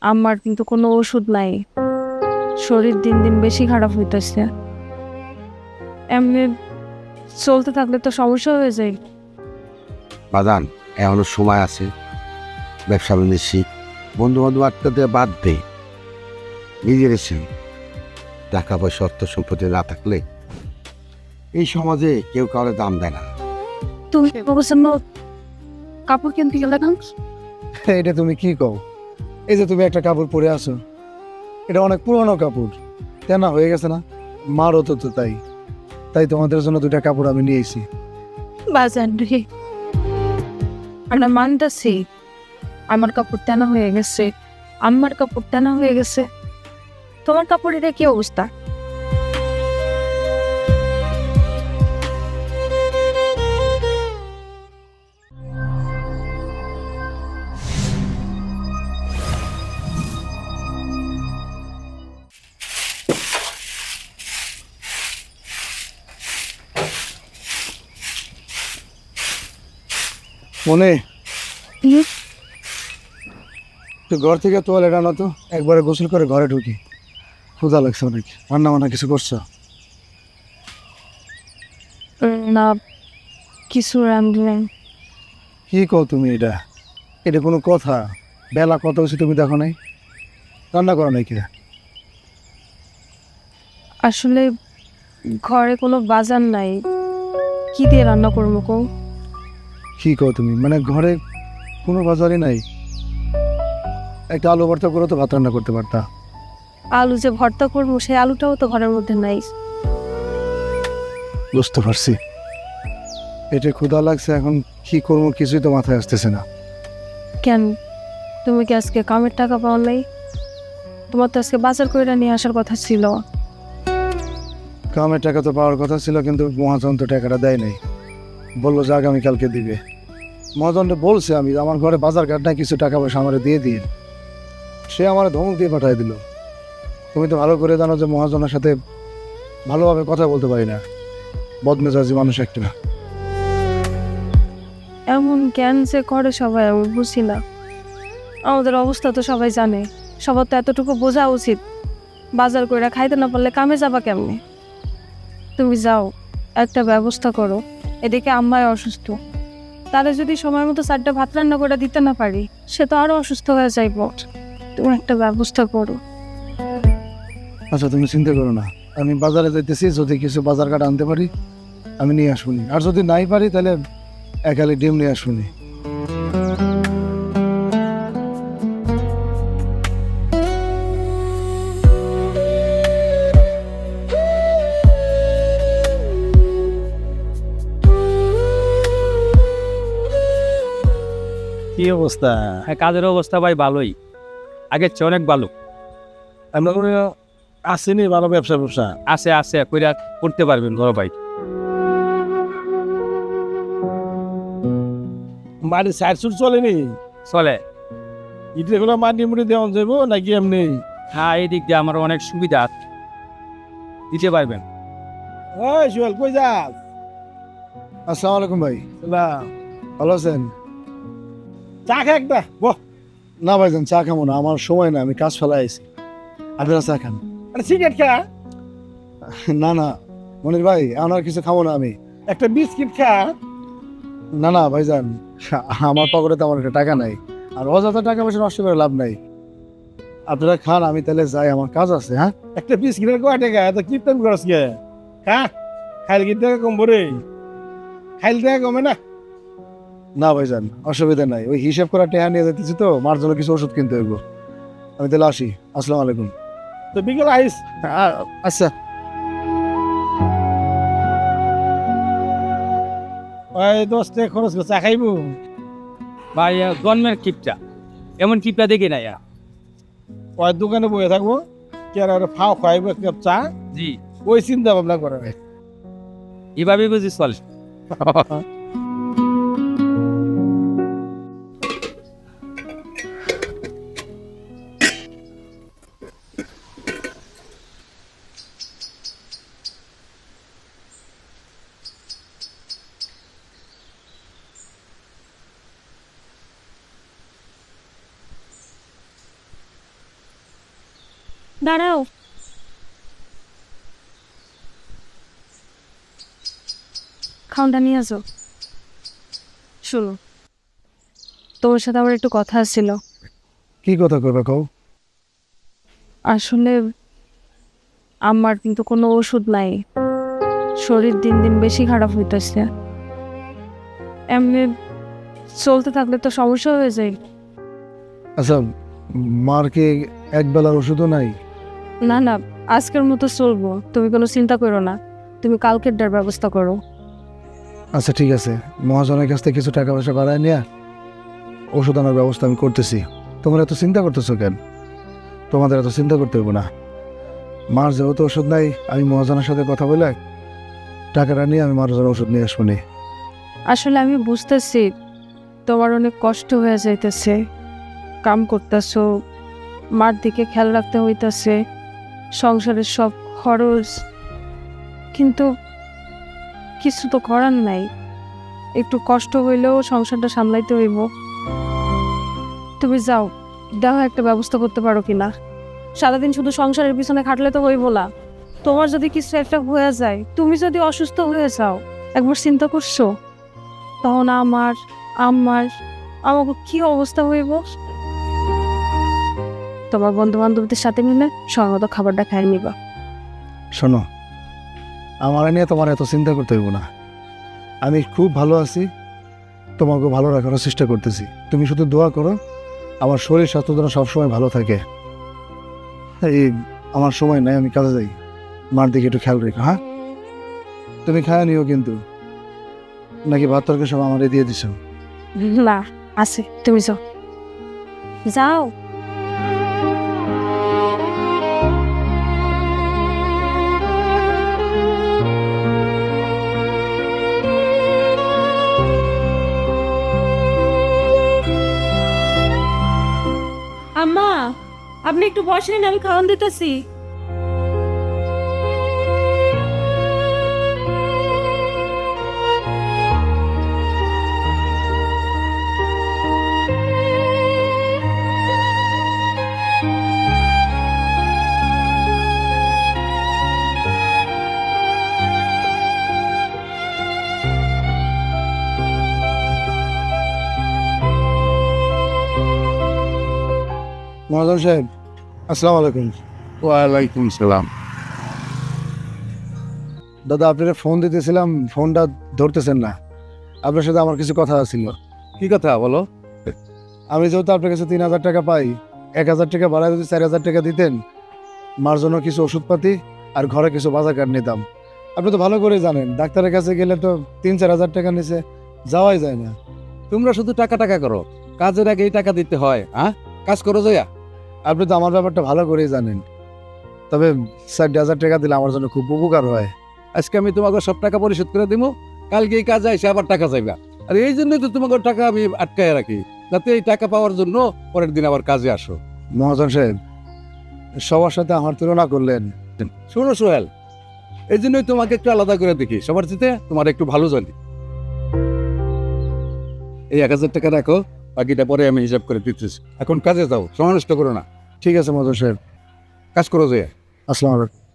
আমার কিন্তু কোনো ওষুধ নাই, শরীর দিন দিন বেশি খারাপ হইতেছে। এমনি চলতে থাকলে তো সমস্যা হয়ে যায়। বাদান, এখনো সময় আছে। ব্যবসা বাণিজ্য শিখ, বন্ধু বান্ধব আটকাতে বাদ দে। নিজের এসে টাকা পয়সা অর্থ সম্পত্তি না থাকলে এই সমাজে কেউ কারো দাম দেয় না। তুমি অবশ্য কাপড় কিনতে গেলে না? এটা তুমি কি কও? এই যে তুমি একটা কাপড় পরে আছো, এটা অনেক পুরনো কাপড়, তেনা হয়ে গেছে না? মারও তো তাই তাই তোমাদের জন্য দুইটা কাপড় আমি নিয়ে এসেছি। বাজার রে, আমরা মানতেছি আমার কাপড় টানা হয়ে গেছে, আমার কাপড় টানা হয়ে গেছে, তোমার কাপড়ের কি অবস্থা? মনে হুম? তো ঘর থেকে তোয়ালে আনো তো, একবারে গোসল করে ঘরে ঢুকি। ক্ষুধা লাগছে অনেক। রান্না বান্না কিছু করছো? না, কিছু রান্ধলেন? কি কও তুমি? এটা এটা কোনো কথা? বেলা কত হয়েছে তুমি দেখো নাই? রান্না করো নাই কিনা? আসলে ঘরে কোনো বাজার নাই, কি দিয়ে রান্না করবো কৌ? কি কও তুমি? মানে ঘরে কোনো বাজারই নাই? একটা আলু ভর্তা করে তো ভাত রান্না করতে পারতা। আলু যে ভর্তা করবো সেই আলুটাও তো ঘরের মধ্যে নাই। বুঝতে পারছি, পেটে ক্ষুধা লাগছে, এখন কি করবো কিছুই তো মাথায় আসতেছে না। কেন, তুমি কি আজকে কামের টাকা পাও নাই? তোমার তো আজকে বাজার করে নিয়ে আসার কথা ছিল। কামের টাকা তো পাওয়ার কথা ছিল, কিন্তু মহাজন তো টাকাটা দেয় নাই। বললো যে আগামীকালকে দিবে। মহাজনটা বলছে আমি আমার ঘরে বাজার ঘাট নাই, কিছু টাকা পয়সা আমার দিয়ে দিন। সে আমার ধমক দিয়ে পাঠিয়ে দিল। তুমি তো ভালো করে জানো যে মহাজনের সাথে ভালোভাবে কথা বলতে পারি না, বদমেজাজি মানুষ একটা। এমন জ্ঞান যে করে সবাই আমি বুঝি না। আমাদের অবস্থা তো সবাই জানে, সবার তো এতটুকু বোঝা উচিত। বাজার করে খাইতে না পারলে কামে যাবা কেমনে? তুমি যাও, একটা ব্যবস্থা করো। এদিকে আম্মাই অসুস্থ, তাহলে যদি সময় মতো 4টা ভাত রান্না করে দিতে না পারি, সে তো আরো অসুস্থ হয়ে যাইব। তুমি একটা ব্যবস্থা করো। আচ্ছা তুমি চিন্তা করো না, আমি বাজারে যাইতেছি, যদি কিছু বাজার ঘাট আনতে পারি আমি নিয়ে আসবনি, আর যদি নাই পারি তাহলে একালি ডিম নিয়ে আসবনি। কি অবস্থা? হ্যাঁ, কাজের অবস্থা ভাই ভালোই, আগের চেয়ে অনেক ভালো। আমরা কোনো আসেনি ভালো ব্যবসা ব্যবসা? আছে আছে কইরা করতে পারবেন বড় ভাই। মাটি সাইড সুট চলেনি? চলে। ইটেগুলো মাটি মুটি দেওয়া যাবো নাকি এমনি? হ্যাঁ, এই দিক দিয়ে আমার অনেক সুবিধা আছে, দিতে পারবেন। ওই সোহেল কই যাস? আসসালামু আলাইকুম ভাই। না, ভালো আছেন? চা খা একটা বহ। না ভাইজান, চা খাবো না, আমার সময় না, আমি কাজ ফেলা আইছি। আপনারা চা খান। আরে সিগারেট খা, না না মনির ভাই, আমার কিছু খাবো না আমি। একটা বিস্কিট খা। না না ভাইজান, আমার পকেটে তো আমার একটা টাকা নাই, আর অযথা টাকা পয়সা নষ্ট করে লাভ নাই। আপনারা খান, আমি তাহলে যাই, আমার কাজ আছে। হ্যাঁ, একটা বিস্কিটের কয় টাকা? এত কীর্তন করস কে? খা, খাইলে কি টাকা কমবো রে? খাইলে টাকা কমে না? না ভাইজান অসুবিধা নাই, ওই হিসাব করা টাকা নিয়ে যেতেছি তো, মার জন্য কিছু ওষুধ কিনতে হইব। আমি তাহলে আসি, আসসালামু আলাইকুম। তো বিকেল আইস। আচ্ছা। ওই 10 টাকা খরচ করে চা খাইবো? ভাই জন্মের কিপটা, এমন কিপটা দেখি নাই। ওই দোকানে বসে থাকবো, কে আর ফাও খাইবো এক কাপ চা, জি, ওই চিন্তা ভাবনা করে। এভাবে বুঝি চলে। দাঁড়াও। খাওনটা নিয়ে আসো। শোনো, তোমার সাথে আমার একটু কথা ছিল। কি কথা করবে কও? আসলে আমার কিন্তু কোনো ওষুধ নাই, শরীর দিন দিন বেশি খারাপ হইতেছে। এমনি চলতে থাকলে তো সমস্যা হয়ে যায়। আচ্ছা, মার কি এক বেলার ওষুধও নাই? না না, আজকের মতো চলবো, তুমি কোনো চিন্তা করো না। তুমি কালকের ডার ব্যবস্থা করো। আচ্ছা ঠিক আছে, মহাজনের কাছ থেকে কিছু টাকা পয়সা বাড়ায় নিয়ে ওষুধ আনার ব্যবস্থা আমি করতেছি। তোমরা এত চিন্তা করতেছো কেন? তোমাদের এত চিন্তা করতে হবে না। মার যেহেতু ওষুধ নাই, আমি মহাজনের সাথে কথা বলে টাকাটা নিয়ে আমি মহাজনের ওষুধ নিয়ে আসবো নি। আসলে আমি বুঝতেছি তোমার অনেক কষ্ট হয়ে যাইতেছে, কাম করতেছো, মার দিকে খেয়াল রাখতে হইতাছে, সংসারের সব খরচ, কিন্তু কিছু তো করার নাই। একটু কষ্ট হইলেও সংসারটা সামলাইতে হইব। তুমি যাও, দেখো একটা ব্যবস্থা করতে পারো কিনা। সারাদিন শুধু সংসারের পিছনে খাটলে তো হইব না। তোমার যদি কিছু একটা হয়ে যায়, তুমি যদি অসুস্থ হয়ে যাও, একবার চিন্তা করছো তখন আমার আমাকে কি অবস্থা হইব? তোমার বন্ধু বান্ধবদের সাথে মিলে সঙ্গত খাবারটা খাই নিবা। শোনো, আমার নিয়ে তোমার এত চিন্তা করতে হইব না। আমি খুব ভালো আছি, তোমাকে ভালো রাখার চেষ্টা করতেছি। তুমি শুধু দোয়া করো আমার শরীর স্বাস্থ্য যেন সবসময় ভালো থাকে। এই আমার সময় নাই, আমি কাজে যাই। মার দিকে একটু খেয়াল রেখো, হ্যাঁ? তুমি খায়া নিও কিন্তু, নাকি ভাত তরকারি সব আমারে দিয়ে দিছো? না, আছে, তুমি যাও যাও। আম্মা, আপনি একটু বসেন, আমি খাওয়ান দিতেছি। মহাজন সাহেব, আসসালামু আলাইকুম। ওয়ালাইকুম সালাম। দাদা, আপনারা ফোন দিতেছিলাম, ফোনটা ধরতেছেন না। আপনার সাথে আমার কিছু কথা ছিল। কি কথা বলো? আমি যেহেতু আপনার কাছে 3,000 টাকা পাই, 1,000 টাকা বাড়ায় যদি 4,000 টাকা দিতেন, মার জন্য কিছু ওষুধপাতি আর ঘরে কিছু বাজার কাট নিতাম। আপনি তো ভালো করে জানেন, ডাক্তারের কাছে গেলে তো 3-4 হাজার টাকা নিচে যাওয়াই যায় না। তোমরা শুধু টাকা টাকা করো, কাজের আগে এই টাকা দিতে হয়। কাজ করো জয়া। আপনি তো আমার ব্যাপারটা ভালো করেই জানেন, তবে 4,000 টাকা দিলে আমার জন্য খুব উপকার হয়। আজকে আমি তোমাকে সব টাকা পরিশোধ করে দিব, কালকে এই কাজে এসে আবার টাকা চাইবা। আর এই জন্যই তো তোমাকে টাকা আমি আটকায় রাখি, যাতে এই টাকা পাওয়ার জন্য পরের দিন আবার কাজে আসো। মহাজন সাহেব, সবার সাথে আমার তুলনা করলেন। শোনো সোহেল, এই জন্যই তোমাকে একটু আলাদা করে দেখি, সবার সাথে তোমার একটু ভালো জানি। এই 1,000 টাকা রাখো, বাকিটা পরে আমি হিসাব করে দিতেছি। এখন কাজে যাও, সময় নষ্ট করো না। ঠিক আছে মহাজন সাহেব, কাজ করো জয়া। আসসালামু আলাইকুম।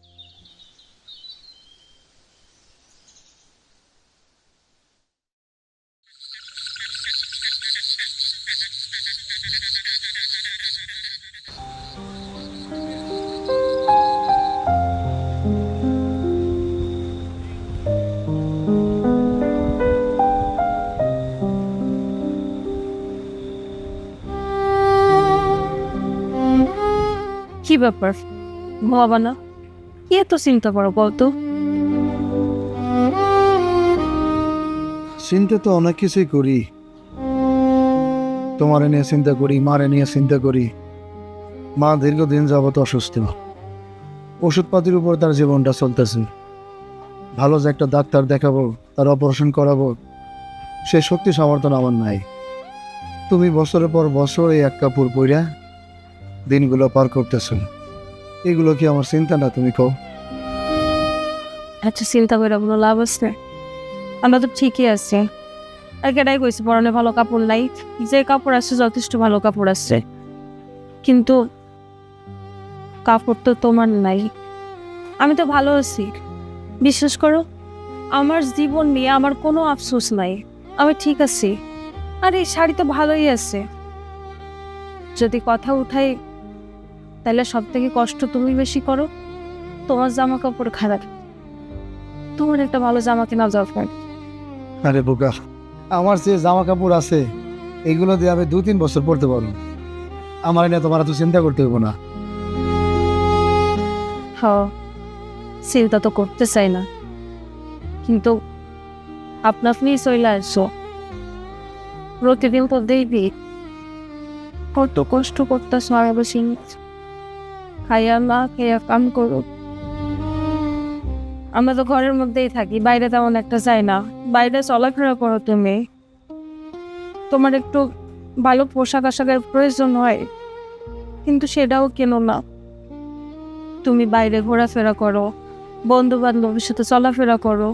কি ব্যাপার, ঘুমাবা না? কি এত চিন্তা করো বলতো? চিন্তা তো অনেক কিছুই করি, তোমারে নিয়ে চিন্তা করি, মারে নিয়ে চিন্তা করি। মা দীর্ঘদিন যাবত অসুস্থ, ওষুধপাতির উপর তার জীবনটা চলতেছে। ভালো যে একটা ডাক্তার দেখাবো, তার অপারেশন করাবো, সে শক্তি সমর্থন আমার নাই। তুমি বছরের পর বছর এই এক কাপড় পইরা দিনগুলো পার করতেছো, এগুলো কি আমার চিন্তা না? তুমি কও। আচ্ছা, চিন্তা করে কোনো লাভ আছে? আমরা তো ঠিকই আছি। আর কেটাই কইছি পরনে ভালো কাপড় নাই? যে কাপড় আছে যথেষ্ট ভালো কাপড় আছে, কিন্তু কাপড় তো তোমার নাই। আমি তো ভালো আছি, বিশ্বাস করো। আমার জীবন নিয়ে আমার কোনো আফসোস নাই, আমি ঠিক আছি। আর এই শাড়ি তো ভালোই আছে। যদি কথা উঠাই তাহলে সব থেকে কষ্ট তুমি বেশি করো। তোমার জামা কাপড় খারাপ, তোমার একটা ভালো জামা কেনা দরকার। আরে বোকা, আমার যে জামা কাপড় আছে এগুলো দিয়ে আমি 2-3 বছর পড়তে পারবো। আমার নিয়ে তোমার এত চিন্তা করতে হইব না। হ, চিন্তা তো করতে চাই না, কিন্তু আপনা আপনি চলে আসো। প্রতিদিন তো দেখবি কত কষ্ট করতেছ, আর বসে খাইয়া না খেয়া কাম করো। আমরা তো ঘরের মধ্যেই থাকি, বাইরে তেমন একটা যাই না। বাইরে চলাফেরা করো তুমি, তোমার একটু ভালো পোশাক আশাকের প্রয়োজন হয়, কিন্তু সেটাও কেন না। তুমি বাইরে ঘোরাফেরা করো, বন্ধু বান্ধবের সাথে চলাফেরা করো,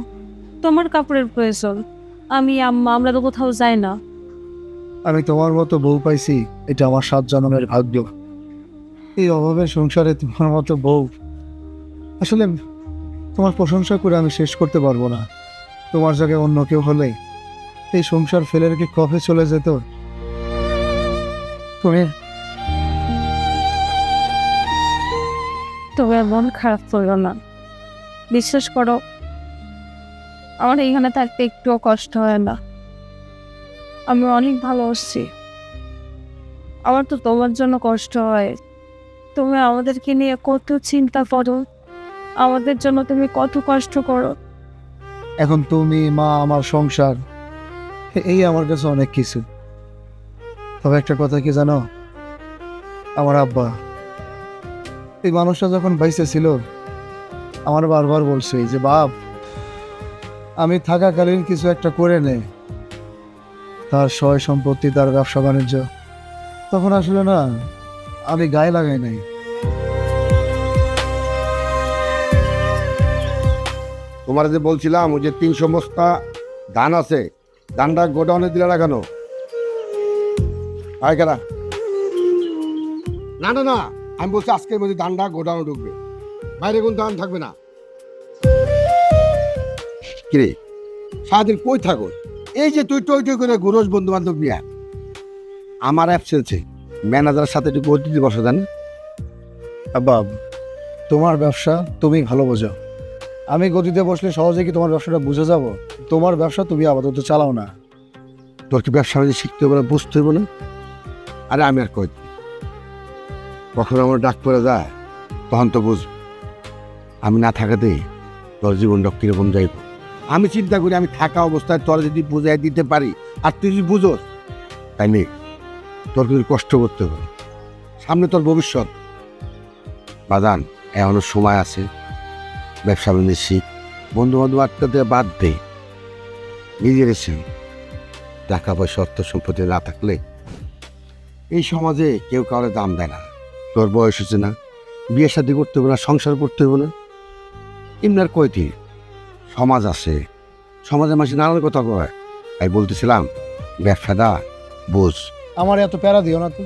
তোমার কাপড়ের প্রয়োজন। আমি আম্মা আমরা তো কোথাও যাই না। আমি তোমার মতো বউ পাইছি, এটা আমার 7 জন্মের ভাগ্য। এই অভাবের সংসারে তোমার মতো বউ, আসলে তোমার প্রশংসা করে আমি শেষ করতে পারবো না। তোমার জায়গায় অন্য কেউ হলে এই সংসার ফেলে রেখে কবে চলে যেত। তুমি তবে মন খারাপ করো না, বিশ্বাস করো আমার এইখানে থাকতে একটুও কষ্ট হয় না। আমি অনেক ভালোবাসি। আমার তো তোমার জন্য কষ্ট হয়। তুমি আমাদেরকে নিয়ে কত চিন্তা করো, আমাদের জন্য তুমি কত কষ্ট করো। এখন তুমি, মা, আমার সংসার, এই আমার কাছে অনেক কিছু। তবে একটা কথা কি জানো, আমার আব্বা, এই মানুষটা যখন বাইসে ছিল আমার বারবার বলছে যে বাপ, আমি থাকাকালীন কিছু একটা করে নে, তার সয় সম্পত্তি, তার ব্যবসা বাণিজ্য। তখন আসলে না, আমি গায়ে লাগাই নাই। তোমার যে বলছিলাম ওই যে 300 বস্তা ধান আছে, ধানটা গোডাউনে দিলে না কেন? আয় কেনা? না না না, আমি বলছি আজকের মধ্যে ধানটা গোডাউনে ঢুকবে, বাইরে কোন ধান থাকবে না। কিরে সারাদিন কই থাকো? এই যে তুই টই টই করে ঘুরোস বন্ধু বান্ধব নিয়ে, আমার অ্যাবসেন্সে ম্যানেজারের সাথে একটু গতিতে বসা দেন। আব্বা, তোমার ব্যবসা তুমি ভালো বোঝো। আমি গতিতে বসলে সহজে কি তোমার ব্যবসাটা বুঝে যাব? তোমার ব্যবসা তুমি আপাতত চালাও না। তোর কি ব্যবসা বাণিজ্য শিখতে হবে না, বুঝতে হবে না? আরে আমি আর কই, কখন আমার ডাক পড়ে যায় তখন তো বুঝবো। আমি না থাকাতে তোর জীবনটা কিরকম যাইব। আমি চিন্তা করি আমি থাকা অবস্থায় তোর যদি বুঝাই দিতে পারি, আর তুই যদি বুঝোস, তাইলে তোর কিন্তু কষ্ট করতে হবে। সামনে তোর ভবিষ্যৎ বাদান, এখনো সময় আছে। ব্যবসা বাণিজ্য শিখ, বন্ধু বান্ধব আটকাতে বাদ দে। নিজের এসে টাকা পয়সা অর্থ সম্পত্তি না থাকলে এই সমাজে কেউ কারোর দাম দেয় না। তোর বয়স হচ্ছে না, বিয়ে শাদী করতে হবে না, সংসার করতে হবে না। এমনার কয়টি সমাজ আছে, সমাজের মানুষ নানান কথা কয়। তাই বলতেছিলাম ব্যবসাটা বোঝ। আমার এত প্যারা দিও না তো,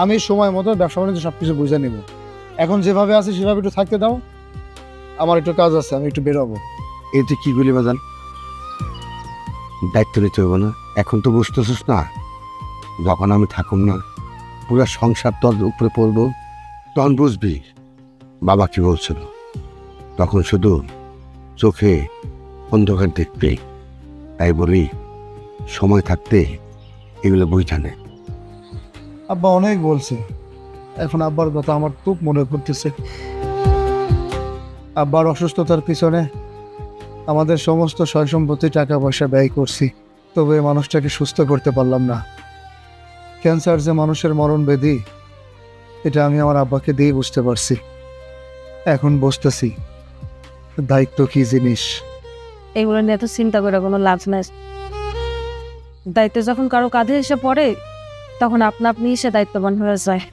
আমি সময় মতো ব্যবসা বাণিজ্য সব কিছু বুঝে নেব। এখন যেভাবে আছে সেভাবে একটু থাকতে দাও। আমার একটু কাজ আছে, আমি একটু বেরোবো। এতে কি বলি বাজান, দায়িত্ব নিতে হবে না? এখন তো বুঝতেছিস না, যখন আমি থাকুম না পুরো সংসার তোর উপরে পড়বো, তখন বুঝবি বাবা কি বলছিল। তখন শুধু চোখে অন্ধকার দেখবে। তাই বলি সময় থাকতে এগুলো বইটা নে। আব্বা অনেক বলছে, এখন আব্বার কথা আমার খুব মনে পড়তেছে। আব্বার অসুস্থতার পিছনে আমাদের সমস্ত সয় সম্পত্তি, টাকা পয়সা ব্যয় করছি, তবে এই মানুষটাকে সুস্থ করতে পারলাম না। ক্যান্সার যে মানুষের মরণ ব্যাধি, এটা আমি আমার আব্বাকে দিয়ে বুঝতে পারছি। এখন বুঝতেছি দায়িত্ব কি জিনিস। এগুলো নিয়ে তো চিন্তা করে কোনো লাভ নাই। দায়িত্ব যখন কারো কাঁধে এসে পড়ে তখন আপনা আপনি সে দায়িত্ববান হয়ে যায়।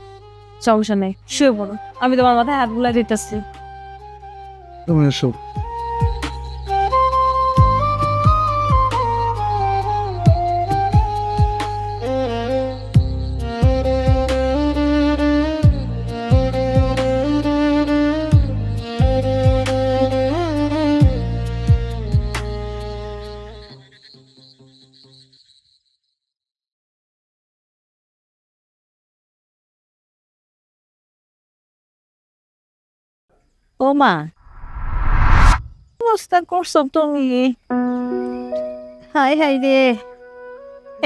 সমস্যা নেই, শুয়ে পড়ো, আমি তোমার মাথায় হাত বুলাই দিতেছি। তুমি এসো। ও মা, অবস্থা করছো তুমি? হাই হাই রে,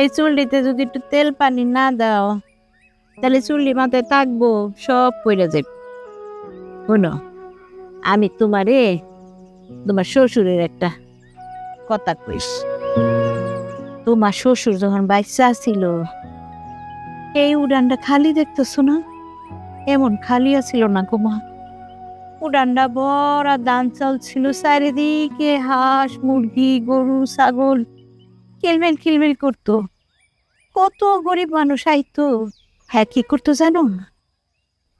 এই চুলটিতে যদি একটু তেল পানি না দাও তাহলে চুল্লি মাথায় থাকবো, সব পড়ে যাবে। শোনো, আমি তোমার শ্বশুরের একটা কথা কইস। তোমার শ্বশুর যখন বাচ্চা ছিল, এই উড়ানটা খালি দেখতেছো না? এমন খালি আছিল না গো মা। উড়ানটা বড় ধান চাল ছিল, চারিদিকে হাঁস মুরগি গরু ছাগল কিলমিল কিলমিল করতো। কত গরিব মানুষ আইতো। হ্যাঁ, কি করতো জানো?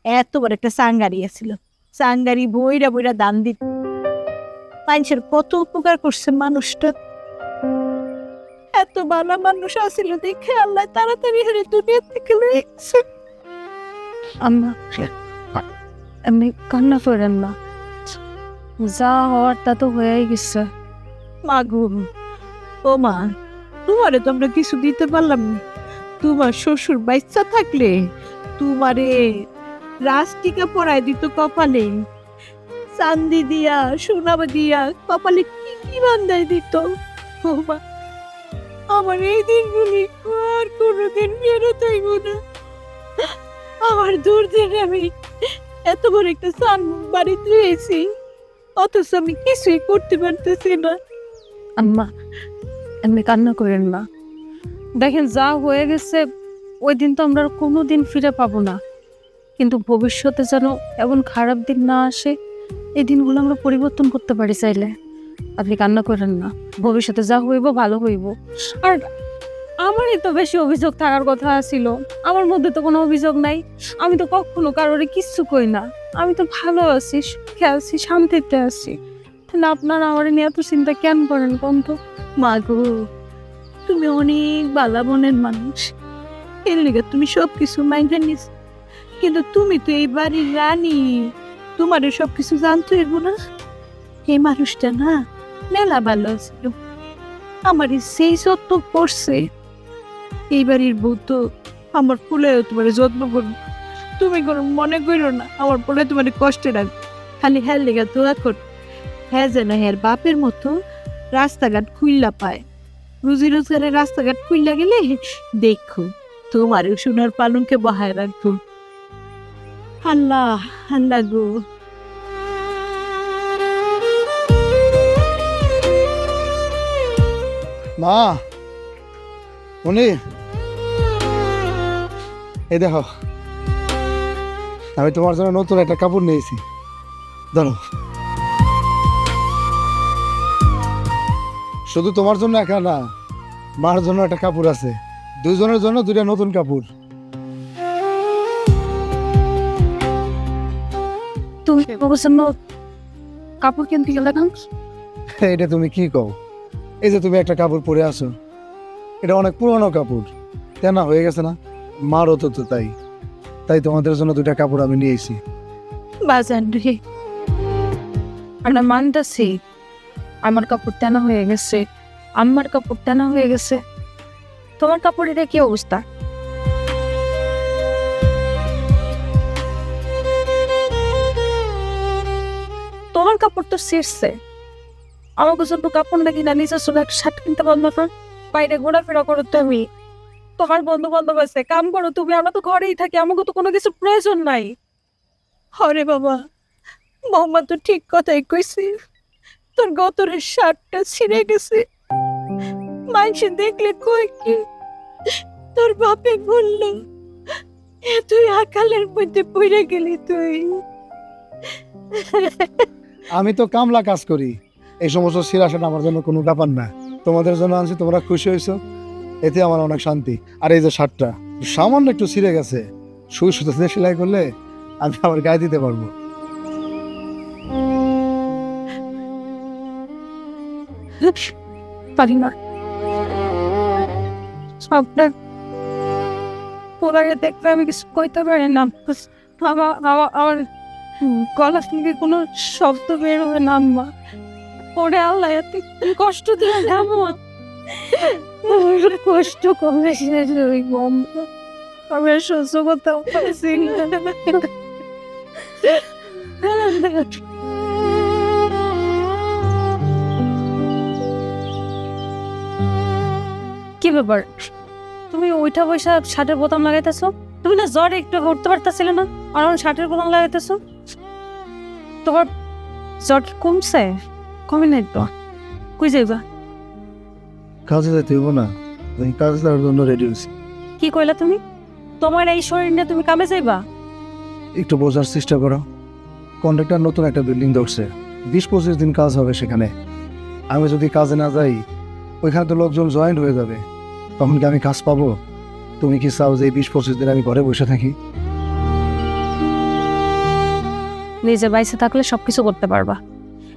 এত বড় একটা সাঙ্গারি আছিল, সাঙ্গারি বইরা বইরা দান দিত। মানুষের কত উপকার করছে মানুষটা। এত ভালো মানুষ আছিল দেখে আল্লাহ তাড়াতাড়ি হারে দুনিয়া থেকে লয়ে গেছে। আম্মা এমনি কান্না করেন না, যা হওয়ার তা তো হয়েই গেছে। মাগো, ও মা, তোমারে তো আমরা কিছু দিতে পারলাম না। তোমার শ্বশুর বাচ্চা থাকলে তোমারে রাস্টিকা পরাই দিত কপালে, চান্দি দিয়া সোনা দিয়া কপালে কি কি বান্ধাই দিত। ও মা, আমার এই দিনগুলি আর কোনোদিন ফেরত হইব না। আমার দুর্দিনে আমি এত বড় একটা সান বাড়িতে রয়েছি, অথচ আমি কিছুই করতে পারতেছি না। আম্মা এমনি কান্না করেন না, দেখেন যা হয়ে গেছে ওই দিন তো আমরা আর কোনোদিন ফিরে পাবো না, কিন্তু ভবিষ্যতে যেন এমন খারাপ দিন না আসে, এই দিনগুলো আমরা পরিবর্তন করতে পারি চাইলে। আপনি কান্না করেন না, ভবিষ্যতে যা হইব ভালো হইব। আর আমারই তো বেশি অভিযোগ থাকার কথা ছিল, আমার মধ্যে তো কোনো অভিযোগ নাই। আমি তো কখনো কারোরে কিচ্ছু কই না, আমি তো ভালো আছি, সুখে আছি, শান্তিতে আছি। তাহলে আপনারা আমার নিয়ে এত চিন্তা কেন করেন কোন তো? মা গো, তুমি অনেক বালা মনের মানুষ, এর লিগে তুমি সবকিছু মাইন্ডে নিস। কিন্তু তুমি তো এই বাড়ির রানী, তোমারও সবকিছু জানতে হইব না। এই মানুষটা না মেলা ভালো ছিল, আমার সেই যত্ন করছে। এই বাড়ির বউ তো আমার ফুলেও তোমার যত্ন করবো। তুমি কোনো মনে করো না আমার ফুলে তোমার কষ্টে রাখবে। খালি হ্যার লেগে দোয়া কর, হ্যাঁ যেন হ্যার বাপের মতো রাস্তাঘাট খুইল্লা পায়। রুজি রোজগারের রাস্তাঘাট খুইল্লা গেলে দেখো তোমারও সোনার পালনকে বহায় রাখবো। আল্লাহ আল্লাহ গো। মা, উনি এই দেখো, আমি তোমার জন্য নতুন একটা কাপড় নিয়েছি, ধরো। শুধু তোমার জন্য একা না, মার জন্য একটা কাপড় আছে, দুজনের জন্য দুইটা নতুন কাপড়। তুমি বলছেন কাপড় কিনতে গেলে না? এটা তুমি কি কও? এই যে তুমি একটা কাপড় পরে আছো, এটা অনেক পুরনো কাপড়, কেনা হয়ে গেছে না? মারও তো তাই তাই তোমাদের জন্য দুইটা কাপড় আমি নিয়েছি। বাজান রে, আমরা মানতেছি আমার কাপড় টানা হয়ে গেছে, আমার কাপড় টানা হয়ে গেছে, তোমার কাপড়ের কি অবস্থা? তোমার কাপড় তো ছিঁড়ছে, আমাকে জন্য কাপড় নাকি না, নিজের জন্য একটা শার্ট কিনতে পারবো না, বাইরে ঘোরাফেরা করো তুমি, তোমার বন্ধু বান্ধব আছে, কাম করো তুমি, আমরা তো ঘরেই থাকি, আমাকে তো কোনো কিছু প্রয়োজন নাই। হরে বাবা, বৌমা তো ঠিক কথাই কইছি। তোর গতরের শার্টটা ছিঁড়ে গেছে, মানুষে দেখলে কই কি তোর বাপে বলল তুই আকালের মধ্যে পড়ে গেলি তুই। আমি তো কামলা কাজ করি, এই সমস্ত সিরাসাটা আমার জন্য কোনো ব্যাপার না। তোমাদের জন্য আনছি, তোমরা খুশি হয়েছো, এতে আমার অনেক শান্তি। আর এই যে শার্টটা সামান্য একটু ছিঁড়ে গেছে, সুই সুতো দিয়ে সেলাই করলে আমি আমার গায়ে দিতে পারবো। পারি না, সবটা পোলারে দেখলে আমি কিছু কইতে পারি না, আমার গলা থেকে কোনো শব্দ বের হবে না। আম্মা ওরে আল্লাহ, এত কষ্ট দিয়ে যাবো, কষ্ট কমে ওই গম আমি আর সহ্য করতে পারছি না। কি ব্যাপার, তুমি ওইটা বৈশা শার্টের বোতাম লাগাইতেছো? তুমি না জ্বরে একটু উঠতে পারতেছিলে না, আর এখন শার্টের বোতাম লাগাইতেছো? তোমার জ্বর কমছে? কমে নাই তো? কই যাইবা? কাজে যেতে হইব না, আমি কাজ দেওয়ার জন্য রেডি হয়েছি। কি কইলা তুমি? তোমার এই শরীর নিয়ে তুমি কামে যাইবা? একটু বোঝার চেষ্টা করো। কন্ট্রাক্টর নতুন একটা বিল্ডিং ধরছে, 20-25 দিন কাজ হবে সেখানে। আমি যদি কাজে না যাই, ওইখানে তো লোকজন জয়েন্ট হয়ে যাবে, তখন কি আমি কাজ পাবো? তুমি কি চাও যে এই 20-25 দিন আমি ঘরে বসে থাকি? নিজে বাইসে থাকলে সবকিছু করতে পারবা।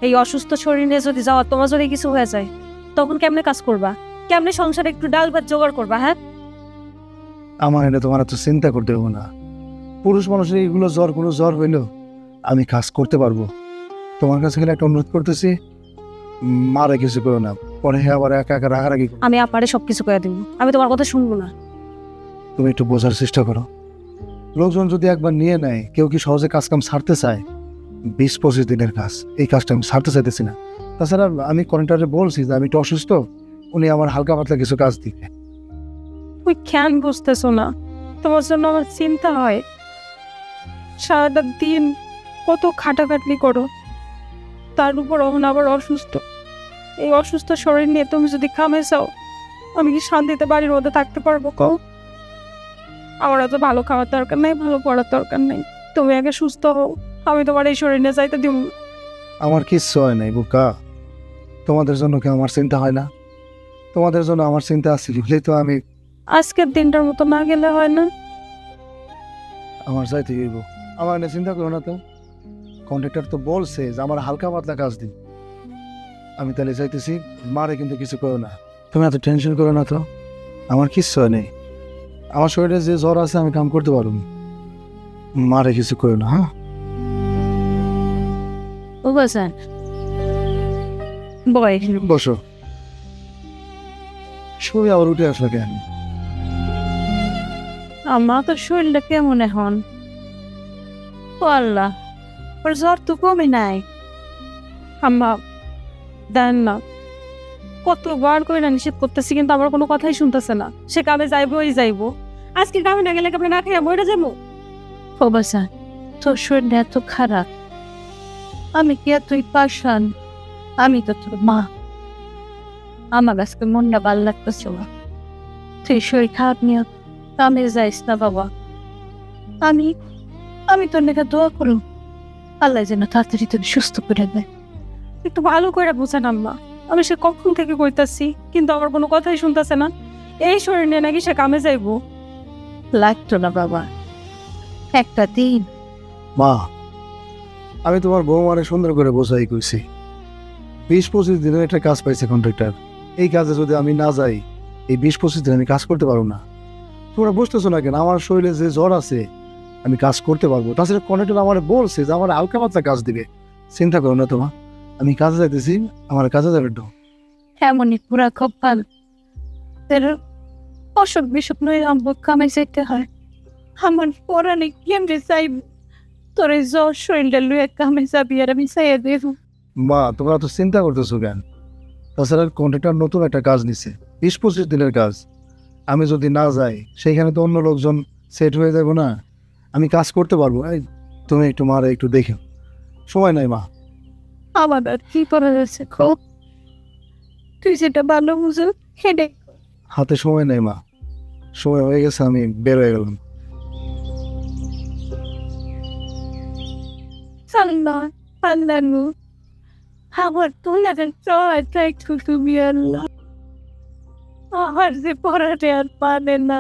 এই অসুস্থ শরীর নিয়ে যদি যাওয়া, তোমার যদি কিছু হয়ে যায়, তখন কেমনে কাজ করবা? কেমনে সংসারে একটু ডাল ভাত জোগাড় করবা? হ্যাঁ, আমার এটা তোমার এত চিন্তা করতে হবে না। পুরুষ মানুষের এগুলো জ্বর, কোনো জ্বর হইলেও আমি কাজ করতে পারবো। তোমার কাছে গেলে একটা অনুরোধ করতেছি, মারে কিছু করো না, পরে আবার একা একা রাগারাগি করো। আমি আপারে সবকিছু করে দিব, আমি তোমার কথা শুনবো না। তুমি একটু বোঝার চেষ্টা করো। লোকজন যদি একবার নিয়ে নেয়, কেউ কি সহজে কাজ কাম ছাড়তে চায়? 20-25 দিনের কাজ, এই কাজটা আমি ছাড়তে চাইতেছি না। তাছাড়া আমি কন্ট্রাক্টরে বলছি যে আমি একটু অসুস্থ, উনি আমার হালকা পাতলা কিছু কাজ দিবে। তুই কেন বুঝতেছো না? তোমার জন্য আমার চিন্তা হয়। সারাটা দিন কত খাটাখাটনি করো, তার উপর এখন আবার অসুস্থ। এই অসুস্থ শরীর নিয়ে তুমি যদি কামে যাও, আমি কি শান্তিতে বাড়ির মধ্যে থাকতে পারবো? কও, আমার এত ভালো খাওয়ার দরকার নেই, ভালো পড়ার দরকার নেই। তুমি আগে সুস্থ হও, আমি তোমার এই শরীর নিয়ে যাইতে দিব না। আমার কিচ্ছু হয় নাই বুকা, তোমাদের জন্য কি আমার চিন্তা হয় না? তোমাদের জন্য আমার চিন্তা আছে বলেই তো আমি আজকের দিনটার মতো না গেলে হয় না? আমার যাইতে হইব। আমার নিয়ে চিন্তা করো না তো, কন্ট্রাক্টর তো বলছে যে আমার হালকা পাতলা কাজ দিন। আমি তাহলে চাইতেছি, মারে কিন্তু কিছু করো না। তুমি এত টেনশন করো না তো, আমার কিচ্ছু হয় নেই। আমার শরীরে যে জ্বর আছে আমি কাম করতে পারবো। মারে কিছু করো না, হ্যাঁ? ও বাসান বয়, বসো। শুয়ে আবার উঠে আসলো কেন? আমার তো শরীরটা কেমন এখন? ও আল্লাহ, ওর জ্বর তো কমে নাই। আম্মা দেন না, কতবার করে না নিষেধ করতেছি, কিন্তু আমার কোনো কথাই শুনতেছে না। সে কামে যাইবই যাইবো। আজকে কামে না গেলে আপনি না খেয়ে মরে যাবো। ও বাসান, তোর শরীরটা এত খারাপ, আমি কি তুই পাশান? আমি তো তোর মা, আমার আজকে মনটা ভালো লাগতেছে না। তুই শরীর খারাপ নিয়ে কামে যাইস না বাবা। আমি আমি তোর লেখা দোয়া করো, আল্লাহ যেন তাড়াতাড়ি তোর সুস্থ করে দেয়। একটু ভালো করে বুঝেন আম্মা, আমি সে কখন থেকে কইতাছি, কিন্তু আমার কোনো কথাই শুনতেছে না। এই শরীর নিয়ে নাকি সে কামে যাইবো। লাগতো না বাবা, একটা দিন। মা, আমি তোমার বৌমারে সুন্দর করে বোঝাই কইছি, 20-25 দিনের একটা কাজ পাইছে কন্ট্রাক্টর। এই কাজে যদি আমি না যাই, এই 20-25 দিন আমি কাজ করতে পারবো না। তোমরা বুঝতেছো না কেন? আমার শরীরে যে জ্বর আছে, আমি কাজ করতে পারবো। তাছাড়া কন্ট্রাক্টর আমার বলছে যে আমার হালকা পাতলা কাজ দিবে। চিন্তা করো না তোমা, আমি কাজে যাইতেছি, আমার কাজে যাবে তো। এমনই পুরা কপাল, তোর অসুখ বিসুখ নয় আমার কামে যেতে হয়। আমার পরানে কেমনে চাইব তোর এই জ্বর শরীরটা লুয়ে কামে যাবি আর আমি চাইয়া দেব? মা, তোমরা তো চিন্তা করতেছো কেন? তাছাড়া কন্ট্রাক্টর নতুন একটা কাজ নিছে, 20-25 দিনের কাজ। আমি যদি না যাই, সেইখানে তো অন্য লোকজন সেট হয়ে যাবো না। আমি কাজ করতে পারবো। এই তুমি একটু মারে একটু দেখো, সময় নাই মা। আমার আর কি করা যাচ্ছে কো? তুই যেটা ভালো বুঝো হেডে। হাতে সময় নেই মা, সময় হয়ে গেছে, আমি বের হয়ে গেলাম। আল্লাহ আল্লাহ নু, আমার তো লাগেন চাই তুমি আল্লাহ, আমার যে পড়াতে আর পারে না।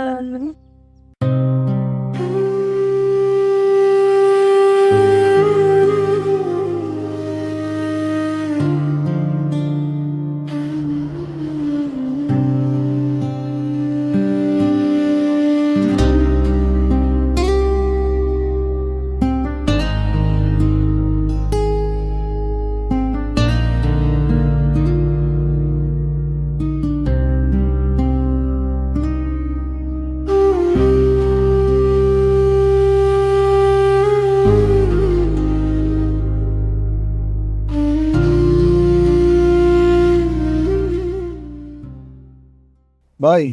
ভাই,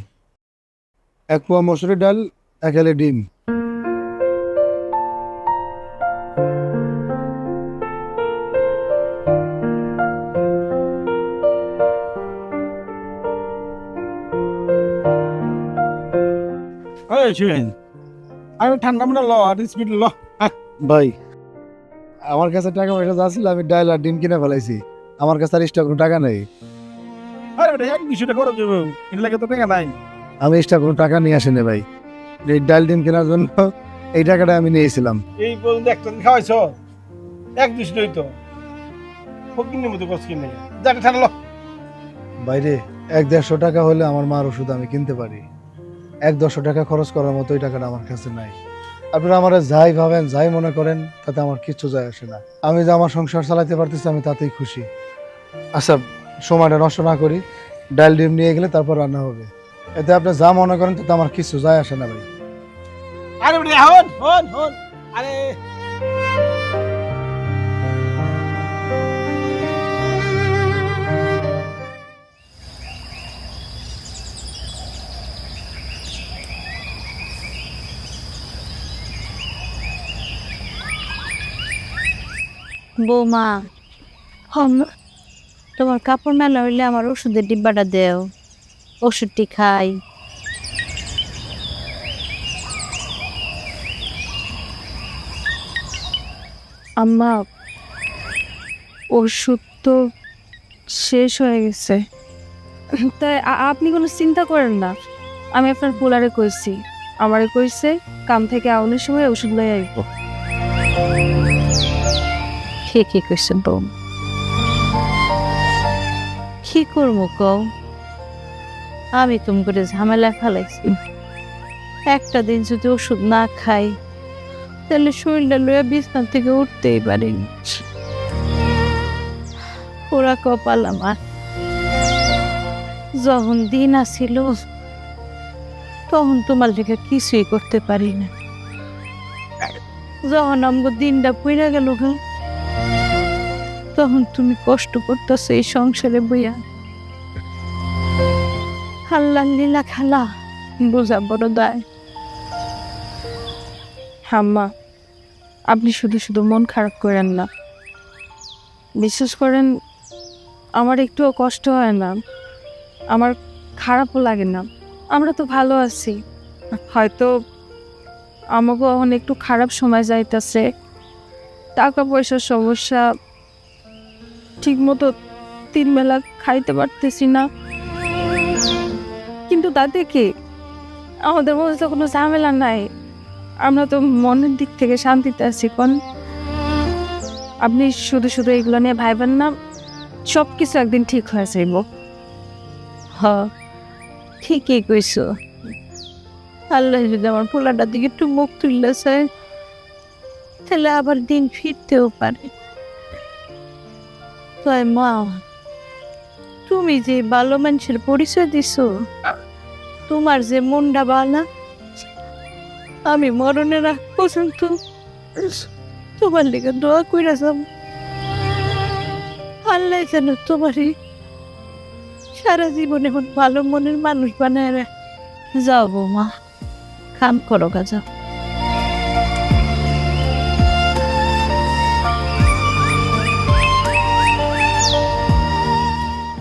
1 পোয়া মসুরি ডাল, 1 হেলে ডিম। এই শুনেন, আমি ঠান্ডা মনে ল আর স্পিড ল। ভাই, আমার কাছে টাকা পয়সা যা ছিল আমি ডাল আর ডিম কিনে ফেলাইছি। আমার কাছে আর এক্সট্রা কোনো টাকা নেই। আরে বেটা 1-200 টাকা করে দেবো, এর লাগে তো টাকা নাই। আমি এক্সট্রা কোনো টাকা নিয়ে আসিনি ভাই। এই ডাল ডিম কেনার জন্য এই টাকাটা আমি নিয়েছিলাম। এই পর্যন্ত একটা দিন খাওয়াইছ, 1-200 হইতো ফকিনের মতো কষ্ট কিনে যাকে ঠান্ডা ল। বাইরে 100-150 টাকা হলে আমার মার ওষুধ আমি কিনতে পারি। 100-100 টাকা খরচ করার মতো ওই টাকাটা আমার কাছে নাই। আপনারা আমার যাই ভাবেন, যাই মনে করেন, তাতে আমার কিচ্ছু যায় আসে না। আমি যে আমার সংসার চালাতে পারতেছি আমি তাতেই খুশি। আচ্ছা, সময়টা নষ্ট না করি, ডাল ডিম নিয়ে গেলে তারপর রান্না হবে। এতে আপনি যা মনে করেন তাতে আমার কিছু যায় আসে না ভাই। আরে বেটা হন হন হন, আরে বৌমা, তোমার কাপড় মেলা হইলে আমার ওষুধের ডিব্বাটা দেও, ওষুধটি খাই। আম্মা, ওষুধ তো শেষ হয়ে গেছে। তাই আপনি কোনো চিন্তা করেন না, আমি আপনার পোলারে কইছি, আমারে কইছে কাম থেকে আউনের সময় ওষুধ লই আইব। ঠিকই কইছেন বৌ। কি করবো কও, আমি তুমি করে ঝামেলা ফেলাইছি। একটা দিন যদি ওষুধ না খাই তাহলে শরীরটা লইয়া বিছনা থেকে উঠতেই পারিনি। পুরা কপাল আমার। যখন দিন আসিল তখন তোমার লেগে কিছুই করতে পারি না। যখন আমগো দিনটা পইরা গেল তখন তুমি কষ্ট করতেছো এই সংসারে বইয়া। আল্লাহ লীলা খেলা বোঝা বড় দায়। আম্মা, আপনি শুধু শুধু মন খারাপ করেন না। বিশ্বাস করেন, আমার একটুও কষ্ট হয় না, আমার খারাপও লাগে না। আমরা তো ভালো আছি। হয়তো আমাকেও এখন একটু খারাপ সময় যাইতেছে, টাকা পয়সার সমস্যা, ঠিক মতো 3 বেলা খাইতে পারতেছি না, কিন্তু তাতে কি আমাদের মধ্যে তো কোনো ঝামেলা নাই। আমরা তো মনের দিক থেকে শান্তিতে আছি। কোন আপনি শুধু শুধু এগুলো নিয়ে ভাইবেন না, সব কিছু একদিন ঠিক হয়ে যাইব। হ, ঠিকই কইছো। আল্লাহ যদি আমার পোলাটার দিকে একটু মুখ তুললেছে তাহলে আবার দিন ফিরতেও পারে। তাই মা, তুমি যে ভালো মানুষের পরিচয় দিছো, তোমার যে মনটা বালা, আমি মরণের আগ পর্যন্ত তোমার লেগে দোয়া কইরা যাব। আল্লাহ যেন তোমারই সারা জীবন এখন ভালো মনের মানুষ বানায় রাখ। যাও বৌমা, কাম করো গা, যাও।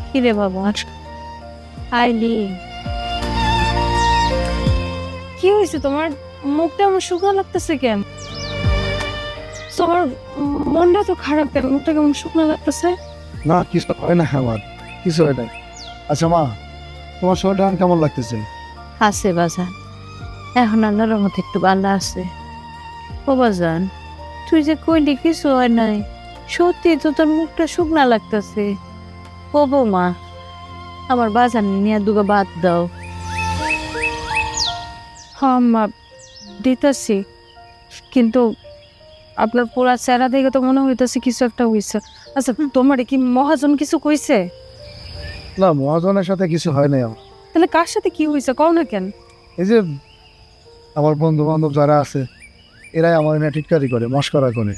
কিরে বাবা, আইলি? কি হয়েছে তোমার? মুখটা আমার শুকনো লাগতেছে কেন? তোমার মনটা তো খারাপ কেন? মুখটা কেমন শুকনো লাগতেছে? না, কিছু হয় না আমার, কিছু হয় না। আচ্ছা মা, তোমার শরীরটা এখন কেমন লাগতেছে? আছে বাজান, এখন আল্লাহর রহমতে একটু ভালো আছে। ও বাজান, তুই যে কইলি কিছু হয় নাই, সত্যি তো তোর মুখটা শুকনা লাগতেছে। ও বৌমা, আমার বাজান নিয়ে দুগা বাদ দাও। হ্যাঁ মা, দিতেছি, কিন্তু আপনার পুরা চেহারা দেখে তো মনে হইতেছে কিছু একটা হয়েছে। আচ্ছা, তোমার কি মহাজন কিছু কইছে? না, মহাজনের সাথে কিছু হয় নাই আমার। তাহলে কার সাথে কি হয়েছে কও না কেন? এই যে আমার বন্ধু বান্ধব যারা আছে, এরাই আমার এনে টিটকারি করে, মস্করা করে,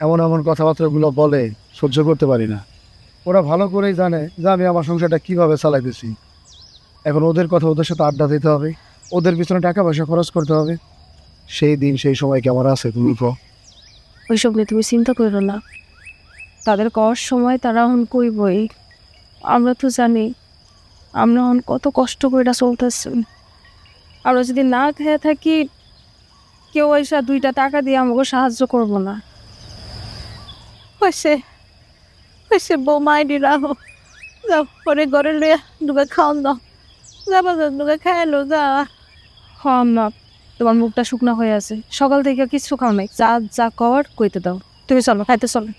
এমন এমন কথাবার্তাগুলো বলে, সহ্য করতে পারি না। ওরা ভালো করেই জানে যে আমি আমার সংসারটা কিভাবে চালাইতেছি। এখন ওদের কথা ওদের সাথে আড্ডা দিতে হবে, ওদের পিছনে টাকা পয়সা খরচ করতে হবে। সেই দিন সেই সময় কি আমার আছে তুমি কো? ওইসব নিয়ে তুমি চিন্তা করো না, তাদের কর সময় তারা এখন কইবই। আমরা তো জানি আমরা এখন কত কষ্ট করে চলতেছি। আমরা যদি না খেয়ে থাকি, কেউ এসে 2টা টাকা দিয়ে আমাকে সাহায্য করবো না। হয়েছে হয়েছে, বৌমা আইডি রাখো, যাও পরে ঘরে লইয়া দুগা খাওয়ান দাও, যাবা যাও দুগা খাইলো যা। হ্যাঁ না, তোমার মুখটা শুকনা হয়ে আছে, সকাল থেকে কিছু খাও নাই। যা যা কর কইতে দাও, তুমি চলো খাইতে চলো।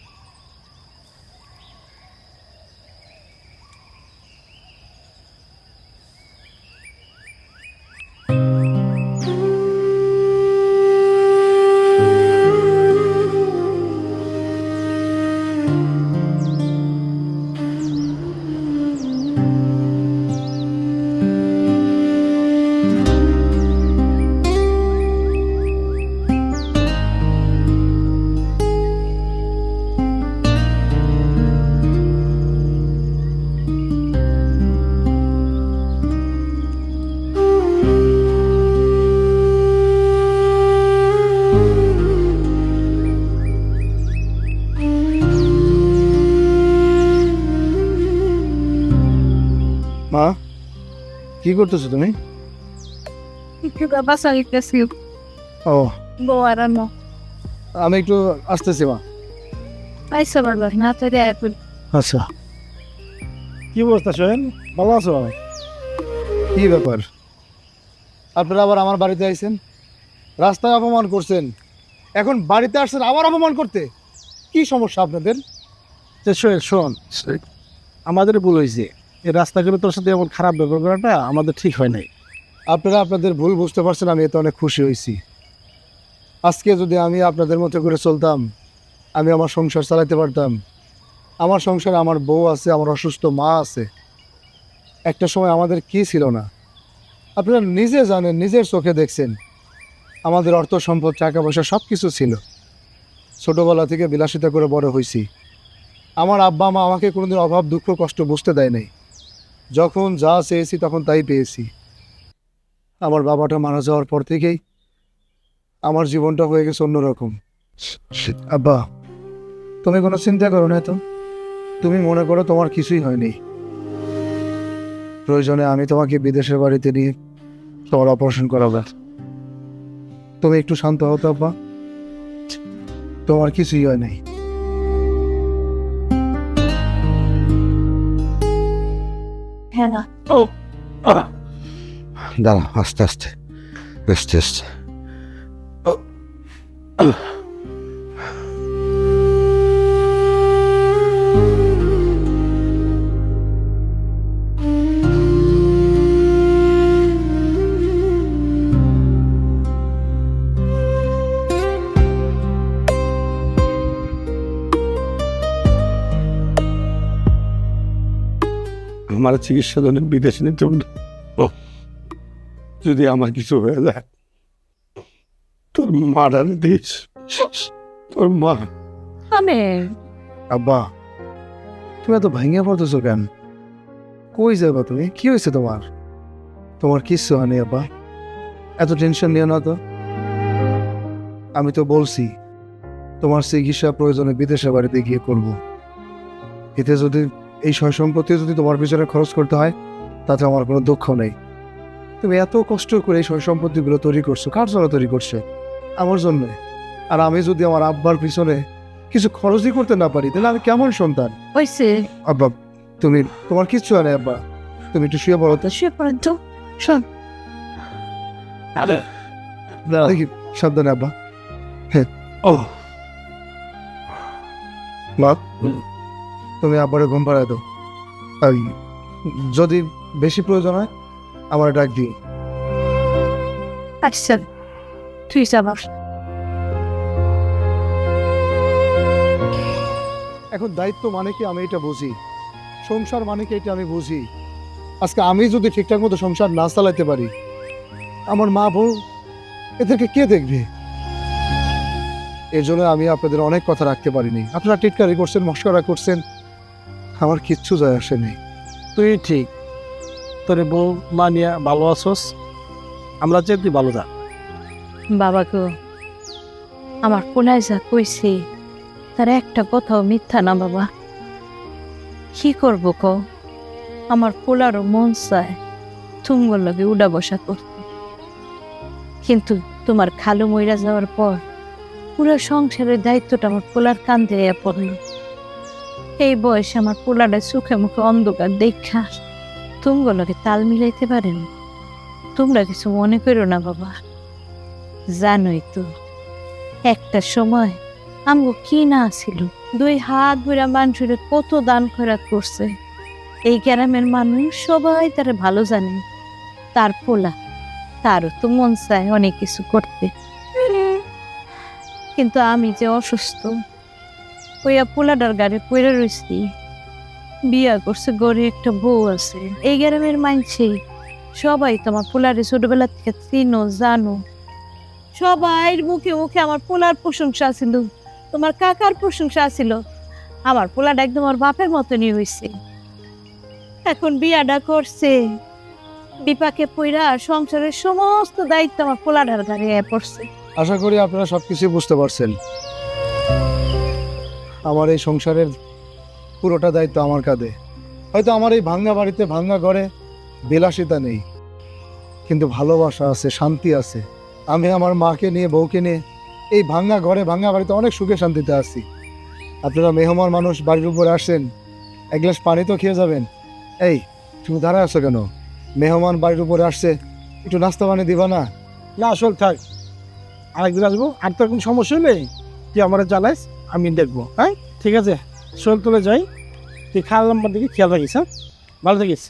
মা, কি করতেছো তুমি? বাসা গেছি ও, বউ আর আনো আমি একটু আসতেছি মা। পাইসা পারবার না তো এখন আচ্ছা, কি অবস্থা সোহেল, ভালো আছো? কি ব্যাপার? আপনারা আবার আমার বাড়িতে আইছেন, রাস্তায় অপমান করছেন, এখন বাড়িতে আসছেন আবার অপমান করতে। কি সমস্যা আপনাদের? যে সোহেল শোন, আমাদের ভুল হয়েছে, এই রাস্তাগুলো তোর সাথে এমন খারাপ ব্যবহার করাটা আমাদের ঠিক হয় নাই। আপনারা আপনাদের ভুল বুঝতে পারছেন, আমি এতে অনেক খুশি হয়েছি। আজকে যদি আমি আপনাদের মতো করে চলতাম, আমি আমার সংসার চালাতে পারতাম। আমার সংসারে আমার বউ আছে, আমার অসুস্থ মা আছে। একটা সময় আমাদের কি ছিল না, আপনারা নিজে জানেন, নিজের চোখে দেখছেন। আমাদের অর্থ সম্পদ, টাকা পয়সা সব কিছু ছিল। ছোটোবেলা থেকে বিলাসিতা করে বড় হয়েছি। আমার আব্বা মা আমাকে কোনোদিন অভাব দুঃখ কষ্ট বুঝতে দেয় নাই। যখন যা চেয়েছি তখন তাই পেয়েছি। আমার বাবাটা মারা যাওয়ার পর থেকেই আমার জীবনটা হয়ে গেছে অন্যরকম। আব্বা, তুমি কোনো চিন্তা করো না তো, তুমি মনে করো তোমার কিছুই হয়নি। প্রয়োজনে আমি তোমাকে বিদেশের বাড়িতে নিয়ে তোমার অপারেশন করাবো। তুমি একটু শান্ত হও তো আব্বা, তোমার কিছুই হয় নাই। হ্যাঁ না দাঁড়া, আস্তে আস্তে, আস্তে আস্তে। আমার চিকিৎসা জন্য বিদেশে নিতে হবে। যদি আমার কিছু হয়ে যায়, তোর মারার দিস, তোর মা। আমি আব্বা, তুমি এত ভেঙে পড়তেছো কেন? কই যাবা তুমি? কি হয়েছে তোমার? তোমার কিচ্ছু হয়নি আব্বা, এত টেনশন নিও না তো। আমি তো বলছি তোমার চিকিৎসা প্রয়োজনে বিদেশে বাড়িতে গিয়ে করব। এতে যদি এই সয় সম্পত্তি যদি তোমার পিছনে খরচ করতে হয়, তাতে আমার কোনো দুঃখ নেই। তুমি এত কষ্ট করে এই সয় সম্পত্তিগুলো তৈরি করছো, কার জন্য তৈরি করছে? আমার জন্য। আর আমি যদি আমার আব্বার পিছনে কিছু খরচই করতে না পারি, তাহলে আমি কেমন সন্তান? হয়েছে আব্বা, তুমি, তোমার কিচ্ছু হয় না আব্বা, তুমি একটু শুয়ে পড়ো তো। শুয়ে পড়েন তো, শোন দেখি, সাবধানে আব্বা। ও মা, তুমি আব্বারে ঘুম পাড়ায় দাও। আর যদি বেশি প্রয়োজন হয় আমার ডাক দিই। আচ্ছা তুই যাবার এখন দায়িত্ব মানে কি আমি এটা বুঝি, সংসার মানে কি এটা আমি বুঝি। আজকে আমি যদি ঠিকঠাক মতো সংসার না চালাতে পারি, আমার মা বউ এদেরকে কে দেখবে? এর জন্য আমি আপনাদের অনেক কথা রাখতে পারিনি। আপনারা টিটকারি করছেন, মস্করা করছেন, আমার কিচ্ছু যায় আসে নেই। তুই ঠিক, তোর বউ মা নিয়ে ভালো আছোস, আমরা যে তুই ভালো থাক। বাবা গো, আমার পোলায় যা কইছে তার একটা কথাও মিথ্যা না বাবা। কি করবো ক, আমার পোলারও মন চায় তুমগর লগে উডা বসা করতে, কিন্তু তোমার খালু মইরা যাওয়ার পর পুরো সংসারের দায়িত্বটা আমার পোলার কাঁধে পড়ল। এই বয়সে আমার পোলাটা চোখে মুখে অন্ধকার দেখা তুমগর লগে তাল মিলাইতে পারেন। তোমরা কিছু মনে করো না বাবা, জানোই তো একটা সময় আমগো কি না ছিল, 2 হাত ভরা মানুষের কত দান খয়রাত করছে। এই গ্রামের মানুষ সবাই তারা ভালো জানে। তার পোলা, তারও তো মন চায় অনেক কিছু করতে, কিন্তু আমি যে অসুস্থ, ওইয়া পোলাটার গাড়ি পড়ে রয়েছি। বিয়া করছে, গড়ে একটা বউ আছে। এই গ্রামের মানছে সবাই তোমার পোলারে ছোটবেলা থেকে চিনো জানো। সবাই মুখে মুখে আমার পোলার প্রশংসা ছিল, তোমার কাকার প্রশংসা ছিল। আমার পোলাটা একদম আমার বাপের মতনই হয়েছে। এখন বিয়াটা করছে, বিপাকে পইরা সংসারের সমস্ত দায়িত্ব আমার পোলাটার ঘাড়ে পড়ছে। আশা করি আপনারা সব কিছুই বুঝতে পারছেন। আমার এই সংসারের পুরোটা দায়িত্ব আমার কাঁধে। হয়তো আমার এই ভাঙ্গা বাড়িতে ভাঙ্গা ঘরে বিলাসিতা নেই, কিন্তু ভালোবাসা আছে, শান্তি আছে। আমি আমার মাকে নিয়ে বউকে নিয়ে এই ভাঙ্গা ঘরে ভাঙ্গা বাড়িতে অনেক সুখে শান্তিতে আছি। আপনারা মেহমান মানুষ বাড়ির উপরে আসেন, এক গ্লাস পানি তো খেয়ে যাবেন। এই তুমি দাঁড়ায় আছো কেন? মেহমান বাড়ির উপরে আসছে, একটু নাস্তা পানি দিবা না? না আসল থাক, আরেকদিন আসবো। আর তোর কোনো সমস্যা নেই, তুই আমার জানাইস, আমি দেখবো। হ্যাঁ ঠিক আছে, শোল তুলে যাই, তুই খাওয়ার নাম্বার দিকে খেয়াল রাখিস। হ্যাঁ, ভালো থাকিস।